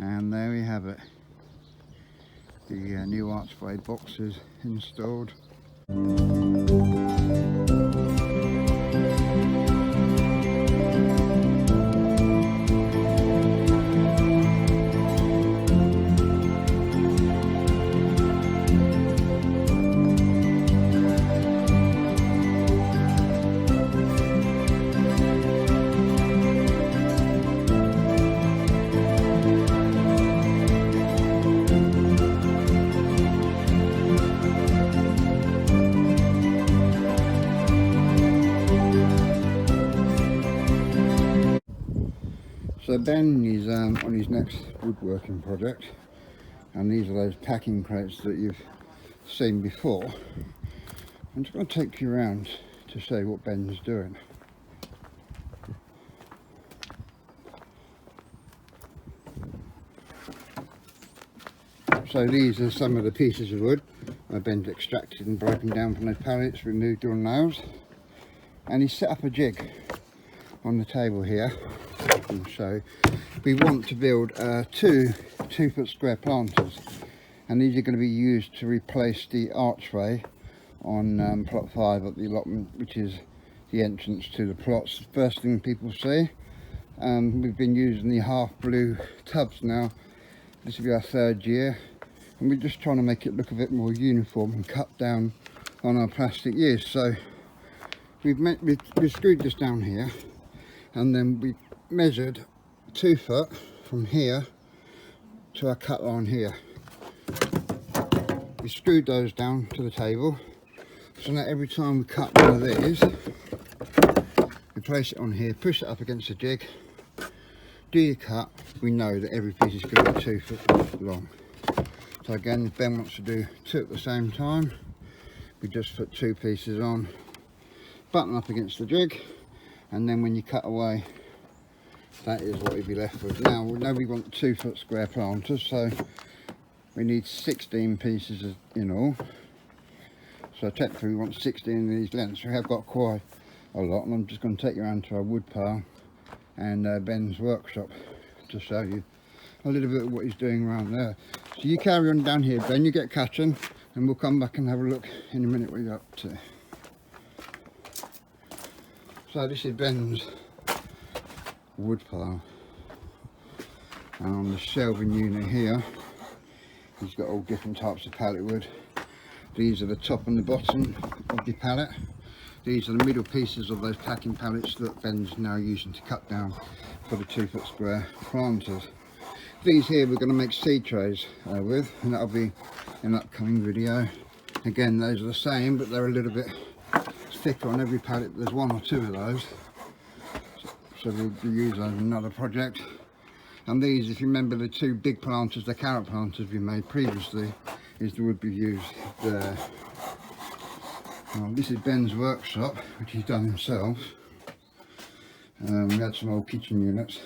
And there we have it, the new archway boxes installed. So Ben is on his next woodworking project, and these are those packing crates that you've seen before. I'm just going to take you around to show you what Ben's doing. So these are some of the pieces of wood that Ben's extracted and broken down from those pallets, removed all nails, and he's set up a jig on the table here. And so we want to build two 2-foot square planters, and these are going to be used to replace the archway on plot 5 at the allotment, which is the entrance to the plots. First thing people see. We've been using the half blue tubs now. This will be our 3rd year, and we're just trying to make it look a bit more uniform and cut down on our plastic use. So we've screwed this down here, and then we measured 2 foot from here to our cut line here. We screwed those down to the table, so now every time we cut one of these, we place it on here, push it up against the jig, do your cut. We know that every piece is going to be 2 foot long. So again, if Ben wants to do 2 at the same time, we just put 2 pieces on, button up against the jig, and then when you cut away, that is what you'll be left with. Now we know we want 2 foot square planters, so we need 16 pieces in all. So technically we want 16 of these lengths. We have got quite a lot, and I'm just going to take you around to our wood pile and Ben's workshop to show you a little bit of what he's doing around there. So you carry on down here, Ben, you get catching, and we'll come back and have a look in a minute what you're up to. So this is Ben's wood pile, and on the shelving unit here he's got all different types of pallet wood. These are the top and the bottom of the pallet. These are the middle pieces of those packing pallets that Ben's now using to cut down for the 2 foot square planters. These here we're going to make seed trays with, and that'll be in an upcoming video. Again, those are the same, but they're a little bit thicker on every pallet. There's 1 or 2 of those, so we'll use those in another project. And these, if you remember the 2 big planters, the carrot planters we made previously, is the wood we used there. This is Ben's workshop, which he's done himself. We had some old kitchen units,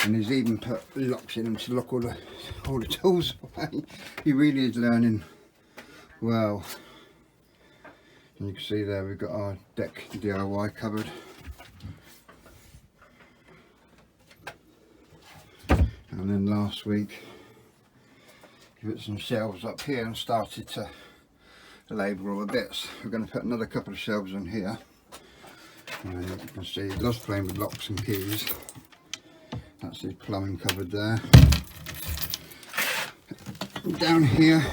and he's even put locks in them to lock all the tools away. He really is learning well. And you can see there we've got our deck DIY cupboard. And then last week he put some shelves up here and started to label all the bits. We're going to put another couple of shelves on here, and you can see he loves playing with locks and keys. That's his plumbing cupboard there. And down here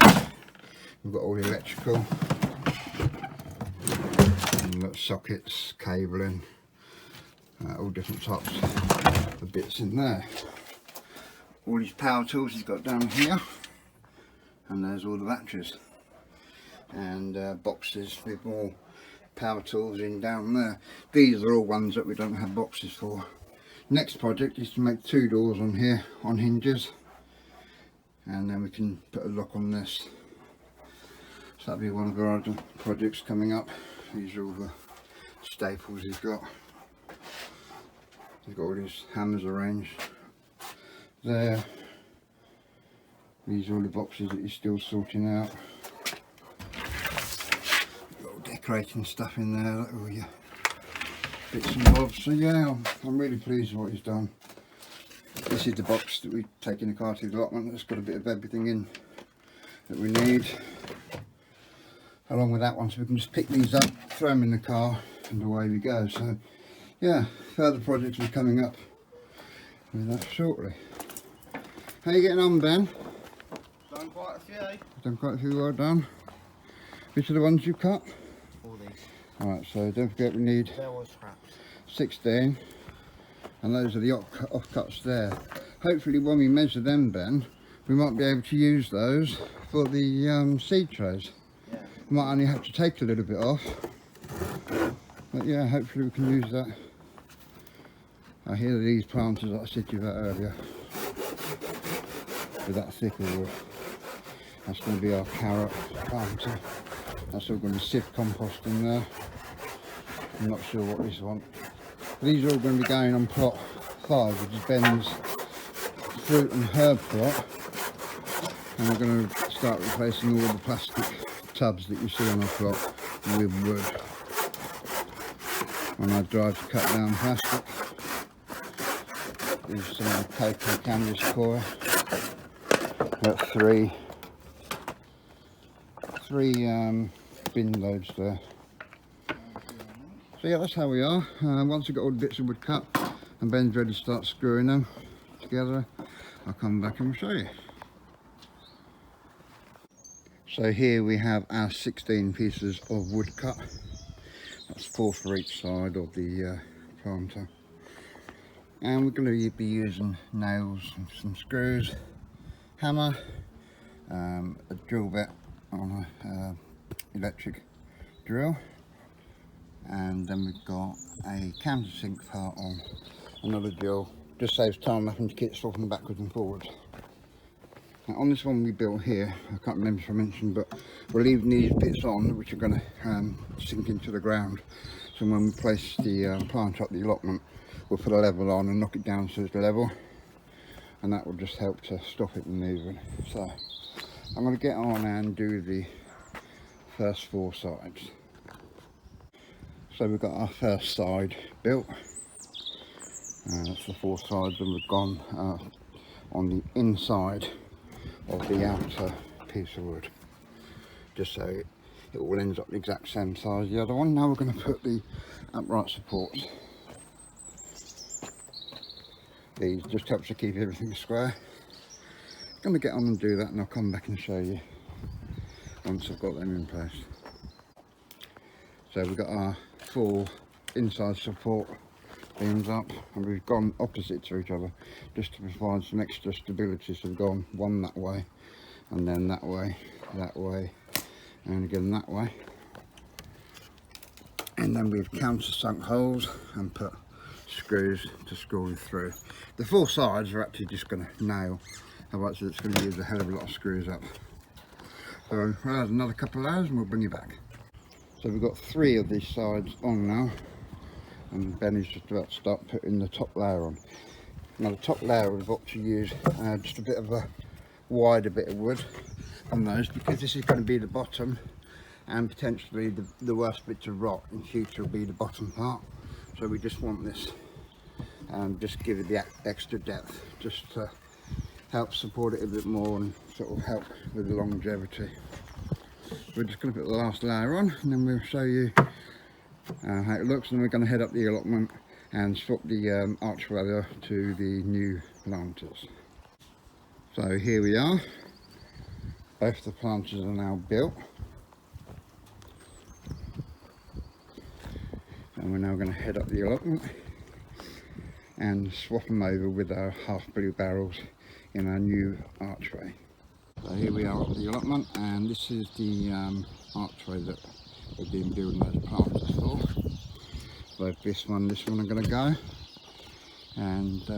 we've got all the electrical, and look, sockets, cabling, all different types of bits in there. All these power tools he's got down here, and there's all the batteries and boxes with more power tools in down there. These are all ones that we don't have boxes for. Next project is to make 2 doors on here on hinges, and then we can put a lock on this. So that'll be one of our other projects coming up. These are all the staples he's got. He's got all these hammers arranged there. These are all the boxes that he's still sorting out. Got all decorating stuff in there, like all your bits and bobs. So yeah, I'm really pleased with what he's done. This is the box that we take in the car to the allotment. It's got a bit of everything in that we need, along with that one, so we can just pick these up, throw them in the car, and away we go. So yeah, further projects will be coming up with that shortly. How are you getting on, Ben? Done quite a few. Done quite a few, well done. Which are the ones you cut? All these. Alright, so don't forget we need There was scraps. 16, and those are the offcuts there. Hopefully when we measure them, Ben, we might be able to use those for the seed trays. Yeah. We might only have to take a little bit off, but yeah, hopefully we can use that. I hear these planters that I said to you about earlier, with that thicker wood. That's going to be our carrot planter. That's all going to be sieve compost in there. I'm not sure what this one. These are all going to be going on plot 5, which is Ben's fruit and herb plot. And we're going to start replacing all the plastic tubs that you see on our plot with wood. When I drive to cut down plastic, there's some cocoa canvas coir. Got three bin loads there. So yeah, that's how we are. Once we've got all the bits of wood cut and Ben's ready to start screwing them together, I'll come back and show you. So here we have our 16 pieces of wood cut. That's 4 for each side of the planter. And we're going to be using nails and some screws, hammer, a drill bit on a electric drill, and then we've got a countersink part on another drill. Just saves time having to keep swapping backwards and forwards. Now on this one we built here, I can't remember if I mentioned, but we're leaving these bits on which are going to sink into the ground. So when we place the plant up the allotment, we'll put a level on and knock it down so it's level, and that will just help to stop it from moving. So I'm going to get on and do the first 4 sides. So we've got our first side built. That's the 4 sides, and we've gone on the inside of the outer piece of wood, just so it all ends up the exact same size as the other one. Now we're going to put the upright supports. These just helps to keep everything square. I'm going to get on and do that, and I'll come back and show you once I've got them in place. So we've got our 4 inside support beams up, and we've gone opposite to each other just to provide some extra stability. So we've gone one that way, and then that way, and again that way. And then we've countersunk holes and put screws to screw through. The 4 sides are actually just going to nail, otherwise it's going to use a hell of a lot of screws up. So we'll add another couple of layers and we'll bring you back. So we've got 3 of these sides on now, and Ben is just about to start putting the top layer on. Now the top layer we've got to use just a bit of a wider bit of wood on those, because this is going to be the bottom, and potentially the worst bit to rot in future will be the bottom part. So we just want this, just give it the extra depth, just to help support it a bit more and sort of help with the longevity. We're just going to put the last layer on, and then we'll show you how it looks, and then we're going to head up the allotment and swap the archway to the new planters. So here we are, both the planters are now built, and we're now going to head up the allotment and swap them over with our half blue barrels in our new archway. So here we are at the allotment, and this is the archway that we've been building those planters for. So this one are going to go, and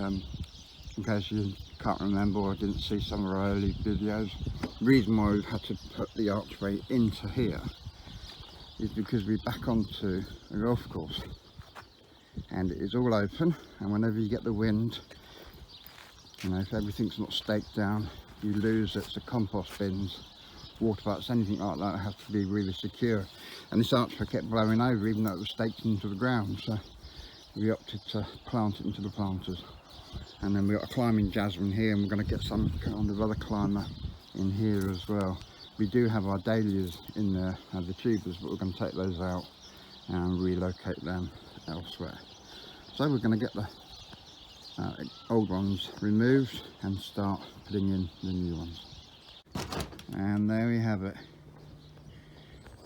in case you can't remember or didn't see some of our early videos, the reason why we've had to put the archway into here is because we're back onto a golf course, and it is all open, and whenever you get the wind, you know, if everything's not staked down, you lose it to compost bins, water butts, anything like that has to be really secure. And this archway kept blowing over even though it was staked into the ground, so we opted to plant it into the planters. And then we've got a climbing jasmine here, and we're going to get some kind of other climber in here as well. We do have our dahlias in there, the tubers, but we're going to take those out and relocate them elsewhere. So we're going to get the old ones removed and start putting in the new ones. And there we have it,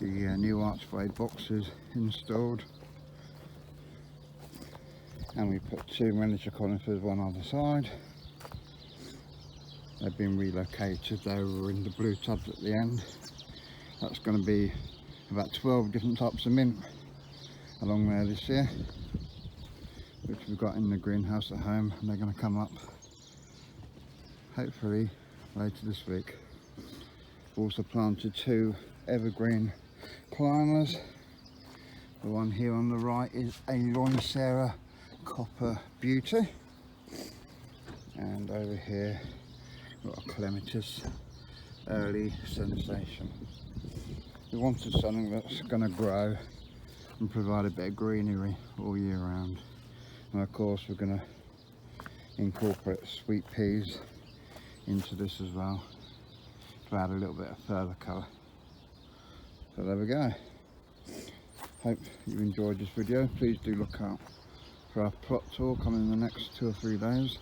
the new archway boxes installed. And we put 2 miniature conifers one on the side. They've been relocated, they were in the blue tubs at the end. That's going to be about 12 different types of mint along there this year, which we've got in the greenhouse at home, and they're going to come up hopefully later this week. Also planted 2 evergreen climbers. The one here on the right is a Lonicera Copper Beauty, and over here we've got a Clematis Early Sensation. We wanted something that's going to grow and provide a bit of greenery all year round, and of course we're going to incorporate sweet peas into this as well to add a little bit of further colour. So there we go. Hope you enjoyed this video. Please do look out for our plot tour coming in the next 2 or 3 days.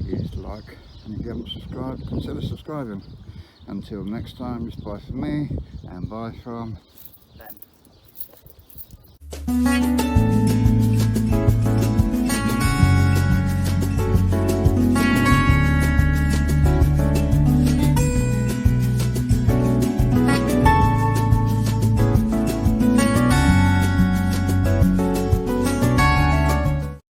Please like, and if you haven't subscribed, consider subscribing. Until next time, it's bye from me and bye from Them.